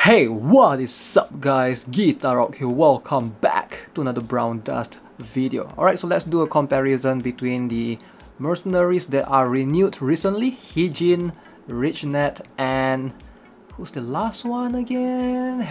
Hey, what is up guys? Guitarrock here, welcome back to another Brown Dust video. Alright, so let's do a comparison between the mercenaries that are renewed recently, Hijin, Rigenette, and who's the last one again?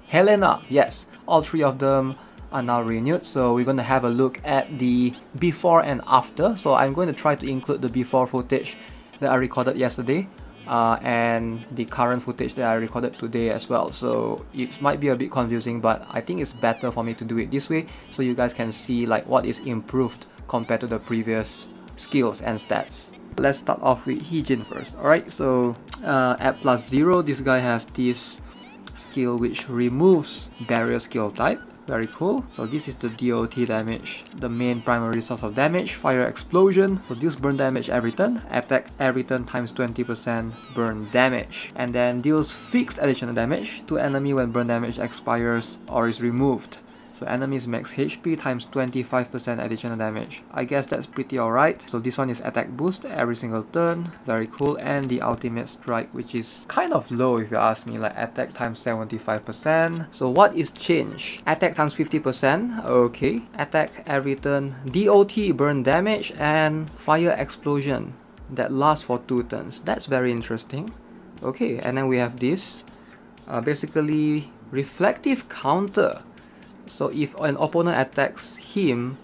Helena. Yes, all three of them are now renewed, so we're going to have a look at the before and after. So I'm going to try to include the before footage that I recorded yesterday and the current footage that I recorded today as well. So it might be a bit confusing, but I think it's better for me to do it this way so you guys can see like what is improved compared to the previous skills and stats. Let's start off with Hijin first. Alright, so at +0 this guy has this skill which removes barrier skill type. Very cool. So this is the DOT damage, the main primary source of damage. Fire explosion, so deals burn damage every turn, attack every turn times 20% burn damage, and then deals fixed additional damage to enemy when burn damage expires or is removed. So enemies max HP times 25% additional damage. I guess that's pretty alright. So this one is attack boost every single turn. Very cool. And the ultimate strike, which is kind of low if you ask me, like attack times 75%. So what is changed? Attack times 50%. Okay. Attack every turn. DOT burn damage and fire explosion that lasts for 2 turns. That's very interesting. Okay. And then we have this. Basically reflective counter. So if an opponent attacks him,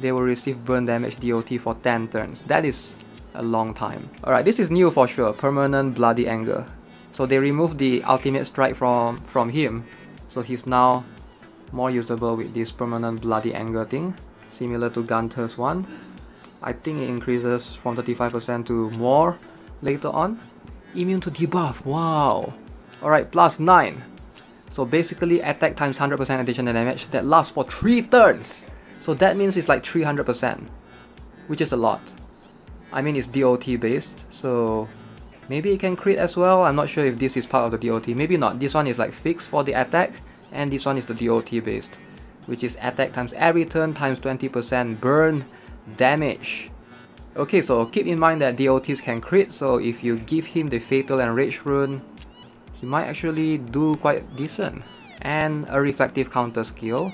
they will receive burn damage DOT for 10 turns. That is a long time. Alright, this is new for sure. Permanent bloody anger. So they removed the ultimate strike from him. So he's now more usable with this permanent bloody anger thing. Similar to Gunter's one. I think it increases from 35% to more later on. Immune to debuff. Wow. Alright, +9. So basically attack times 100% additional damage that lasts for 3 turns. So that means it's like 300%, which is a lot. I mean, it's DOT based, so maybe it can crit as well. I'm not sure if this is part of the DOT. Maybe not. This one is like fixed for the attack, and this one is the DOT based, which is attack times every turn times 20% burn damage. Okay, so keep in mind that DOTs can crit, so if you give him the Fatal and Rage rune, he might actually do quite decent. And a reflective counter skill.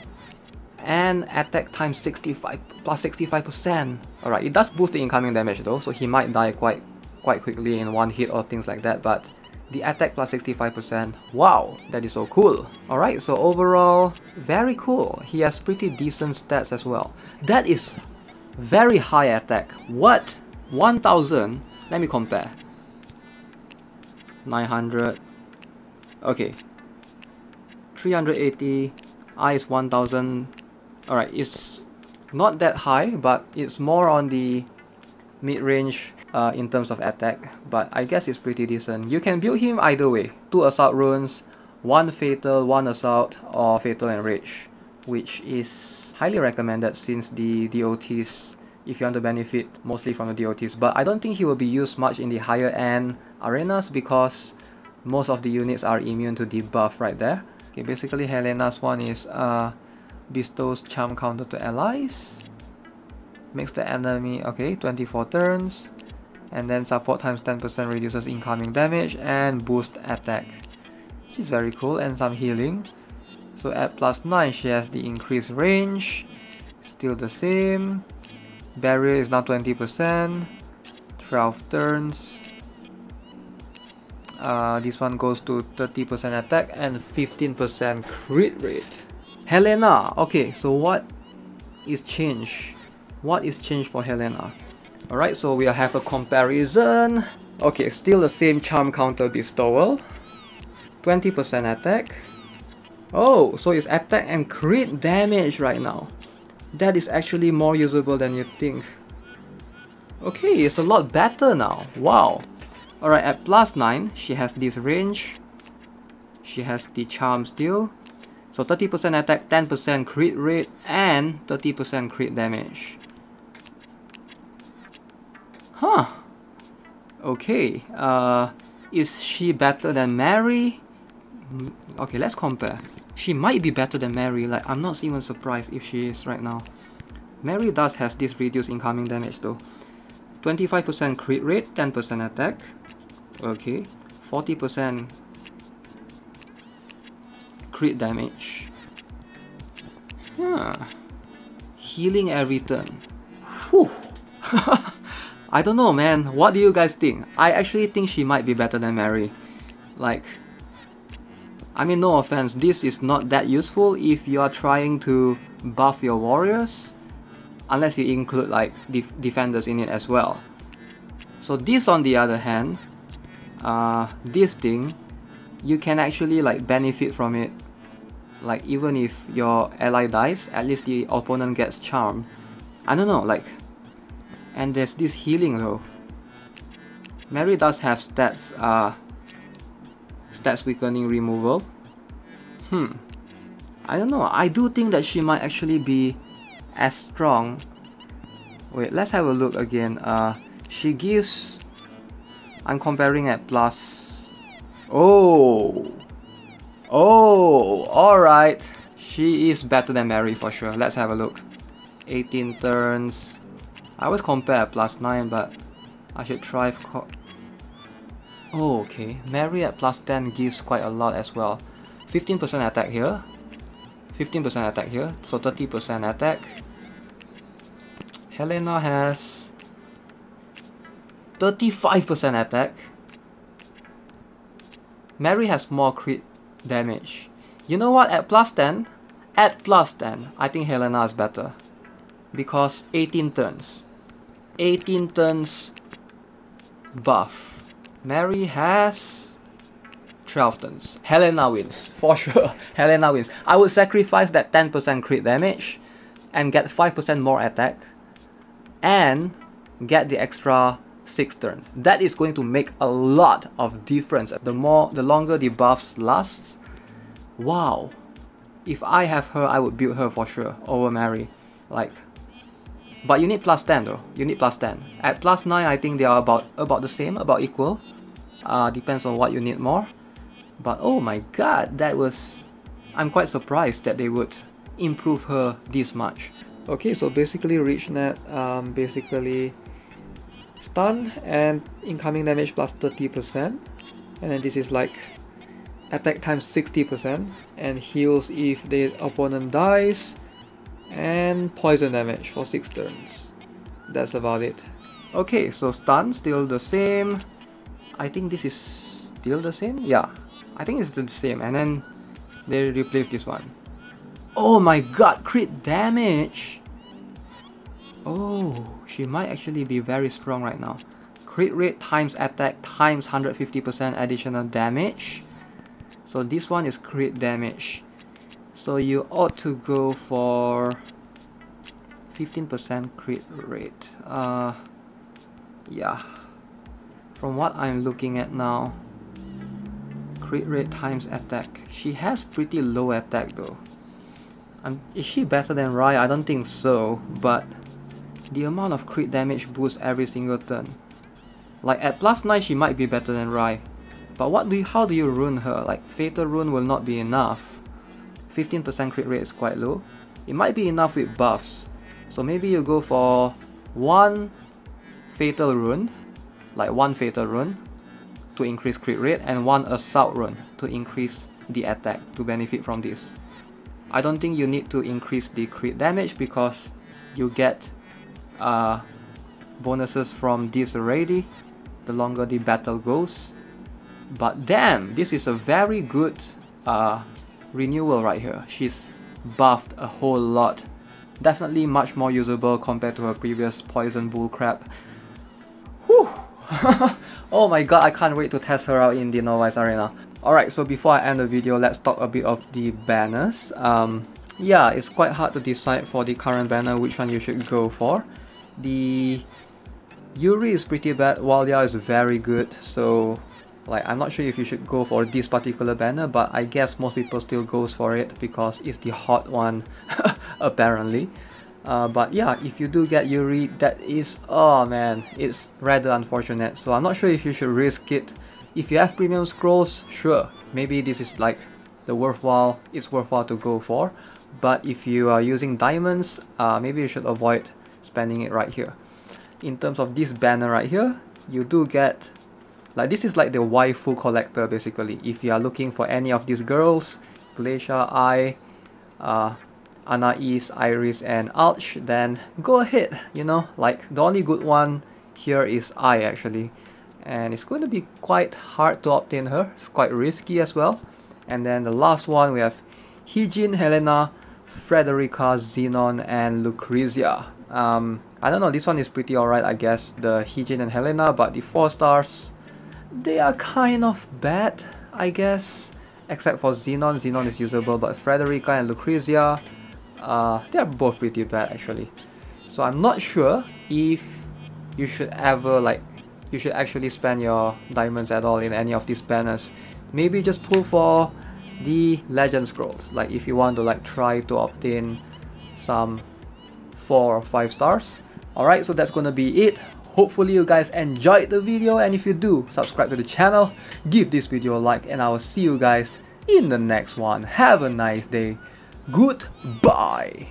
And attack times 65%. Alright, it does boost the incoming damage though, so he might die quite quickly in one hit or things like that, but the attack +65%, wow, that is so cool. Alright, so overall, very cool. He has pretty decent stats as well. That is very high attack. What? 1000? Let me compare. 900. Okay, 380, I is 1000. Alright, it's not that high, but it's more on the mid-range in terms of attack, but I guess it's pretty decent. You can build him either way. 2 assault runes, 1 fatal, 1 assault, or fatal and rage, which is highly recommended since the DOTs, if you want to benefit mostly from the DOTs, but I don't think he will be used much in the higher end arenas because most of the units are immune to debuff right there. Okay, basically Helena's one is bestows charm counter to allies, makes the enemy, okay, 24 turns, and then support times 10% reduces incoming damage and boost attack. She's very cool, and some healing. So at +9 she has the increased range, still the same. Barrier is now 20%, 12 turns. This one goes to 30% attack and 15% crit rate. Helena. Okay, so what is changed? What is changed for Helena? Alright, so we have a comparison. Okay, still the same charm counter bestowal. 20% attack. Oh, so it's attack and crit damage right now. That is actually more usable than you think. Okay, it's a lot better now. Wow. Alright, at +9, she has this range. She has the charm still. So 30% attack, 10% crit rate, and 30% crit damage. Huh. Okay. Is she better than Mary? Okay, let's compare. She might be better than Mary. Like, I'm not even surprised if she is right now. Mary does has this reduced incoming damage though. 25% crit rate, 10% attack. Okay, 40% crit damage. Healing every turn. Whew. I don't know, man. What do you guys think? I actually think she might be better than Mary. Like, I mean, no offense, this is not that useful if you are trying to buff your warriors, unless you include like defenders in it as well. So this, on the other hand, this thing, you can actually like benefit from it. Like, even if your ally dies, at least the opponent gets charmed. I don't know, like, and there's this healing though. Mary does have stats weakening removal. I don't know. I do think that she might actually be as strong. Wait, let's have a look again. She gives... I'm comparing at plus... Oh, alright. She is better than Mary for sure. Let's have a look. 18 turns. I always compare at plus 9, but I should try... Oh, okay. Mary at plus 10 gives quite a lot as well. 15% attack here. 15% attack here. So 30% attack. Helena has 35% attack. Mary has more crit damage. You know what? At plus 10, I think Helena is better. Because 18 turns. 18 turns buff. Mary has 12 turns. Helena wins, for sure. Helena wins. I would sacrifice that 10% crit damage and get 5% more attack and get the extra 6 turns. That is going to make a lot of difference. The longer the buffs lasts. Wow. If I have her, I would build her for sure over Mary. Like, but you need plus 10 though. You need plus 10. At plus 9, I think they are about the same, about equal. Depends on what you need more. But oh my god, that was... I'm quite surprised that they would improve her this much. Okay, so basically Rigenette, basically stun and incoming damage plus 30%. And then this is like attack times 60% and heals if the opponent dies. And poison damage for 6 turns. That's about it. Okay, so stun still the same. I think this is still the same. Yeah, I think it's the same. And then they replace this one. Oh my god, crit damage! Oh, she might actually be very strong right now. Crit rate times attack times 150% additional damage. So this one is crit damage. So you ought to go for 15% crit rate. Yeah. From what I'm looking at now, crit rate times attack. She has pretty low attack though. Is she better than Rai? I don't think so, but the amount of crit damage boosts every single turn. Like at plus 9 she might be better than Rai. But how do you rune her? Like Fatal Rune will not be enough. 15% crit rate is quite low. It might be enough with buffs. So maybe you go for one Fatal Rune, like one Fatal Rune to increase crit rate, and one Assault Rune to increase the attack to benefit from this. I don't think you need to increase the crit damage because you get bonuses from this already the longer the battle goes. But damn, this is a very good renewal right here. She's buffed a whole lot. Definitely much more usable compared to her previous poison bullcrap. Whew! Oh my god, I can't wait to test her out in the Novice Arena. Alright, so before I end the video, let's talk a bit of the banners. Yeah, it's quite hard to decide for the current banner which one you should go for. The Yuri is pretty bad, Walia is very good, so like I'm not sure if you should go for this particular banner, but I guess most people still goes for it because it's the hot one apparently. But yeah, if you do get Yuri, that is, oh man, it's rather unfortunate, so I'm not sure if you should risk it. If you have premium scrolls, sure, maybe this is like it's worthwhile to go for. But if you are using diamonds, maybe you should avoid spending it right here. In terms of this banner right here, you do get, like, this is like the waifu collector basically. If you are looking for any of these girls, Glacier Eye, Anais, Iris, and Arch, then go ahead. You know, like the only good one here is Eye actually, and it's going to be quite hard to obtain her. It's quite risky as well. And then the last one we have Hijin, Helena, Frederica, Xenon, and Lucrezia. I don't know, this one is pretty alright, I guess, the Hijin and Helena, but the 4 stars, they are kind of bad, I guess, except for Xenon. Xenon is usable, but Frederica and Lucrezia, they are both pretty bad actually. So I'm not sure if you should ever, like, you should actually spend your diamonds at all in any of these banners. Maybe just pull for the legend scrolls, like if you want to like try to obtain some 4 or 5 stars. Alright, so that's gonna be it. Hopefully you guys enjoyed the video, and if you do, subscribe to the channel, give this video a like, and I will see you guys in the next one. Have a nice day. Goodbye.